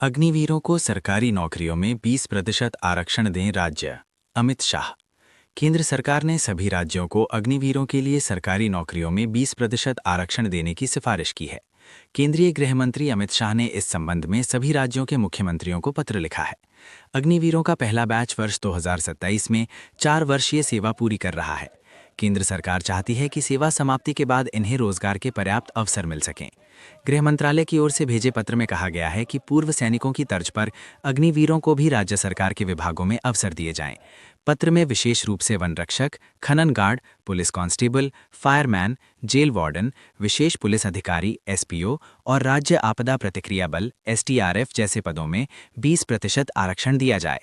अग्निवीरों को सरकारी नौकरियों में 20% आरक्षण दें राज्य। अमित शाह। केंद्र सरकार ने सभी राज्यों को अग्निवीरों के लिए सरकारी नौकरियों में 20% आरक्षण देने की सिफारिश की है। केंद्रीय गृह मंत्री अमित शाह ने इस संबंध में सभी राज्यों के मुख्यमंत्रियों को पत्र लिखा है। अग्निवीरों का पहला बैच वर्ष 2027 में 4 वर्षीय सेवा पूरी कर रहा है। केंद्र सरकार चाहती है कि सेवा समाप्ति के बाद इन्हें रोजगार के पर्याप्त अवसर मिल सकें। गृह मंत्रालय की ओर से भेजे पत्र में कहा गया है कि पूर्व सैनिकों की तर्ज पर अग्निवीरों को भी राज्य सरकार के विभागों में अवसर दिए जाएं। पत्र में विशेष रूप से वन रक्षक, खनन guard, police constable, fireman, jail warden, विशेष पुलिस अधिकारी एसपीओ और राज्य आपदा प्रतिक्रिया बल एसटीआरएफ जैसे पदों में 20% आरक्षण दिया जाए।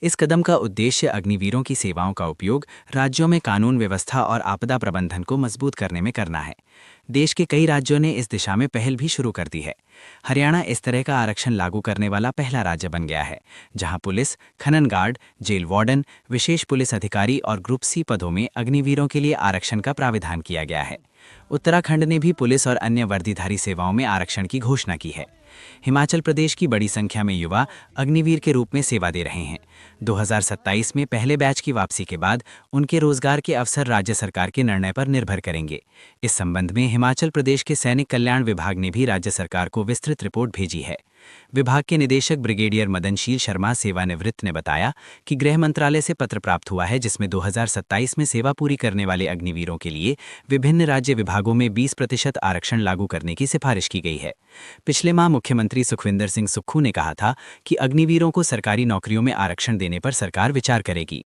इस कदम का उद्देश्य अग्निवीरों की सेवाओं का उपयोग राज्यों में कानून व्यवस्था और आपदा प्रबंधन को मजबूत करने में करना है। देश के कई राज्यों ने इस दिशा में पहल भी शुरू कर दी है। हरियाणा इस तरह का आरक्षण लागू करने वाला पहला राज्य बन गया है, जहां पुलिस, खनन गार्ड, जेल वार्डन, विशेष पुलिस अधिकारी और ग्रुप सी पदों में अग्निवीरों के लिए आरक्षण का प्राविधान किया गया है। उत्तराखंड ने भी पुलिस और अन्य वर्दीधारी सेवाओं में आरक्षण की घोषणा की है। हिमाचल प्रदेश की बड़ी संख्या में युवा अग्निवीर के रूप में सेवा दे रहे हैं। 2027 में पहले बैच की वापसी के बाद उनके रोजगार के अवसर राज्य सरकार के निर्णय पर निर्भर करेंगे। इस संबंध में हिमाचल प्रदेश के सैनिक कल्याण विभाग ने भी राज्य सरकार को विस्तृत रिपोर्ट भेजी है। विभाग के निदेशक ब्रिगेडियर मदनशील शर्मा सेवानिवृत्त ने बताया कि गृह मंत्रालय से पत्र प्राप्त हुआ है, जिसमें 2027 में सेवा पूरी करने वाले अग्निवीरों के लिए विभिन्न राज्य विभागों में 20% आरक्षण लागू करने की सिफारिश की गई है। पिछले माह मुख्यमंत्री सुखविंदर सिंह सुक्खू ने कहा था कि अग्निवीरों को सरकारी नौकरियों में आरक्षण देने पर सरकार विचार करेगी।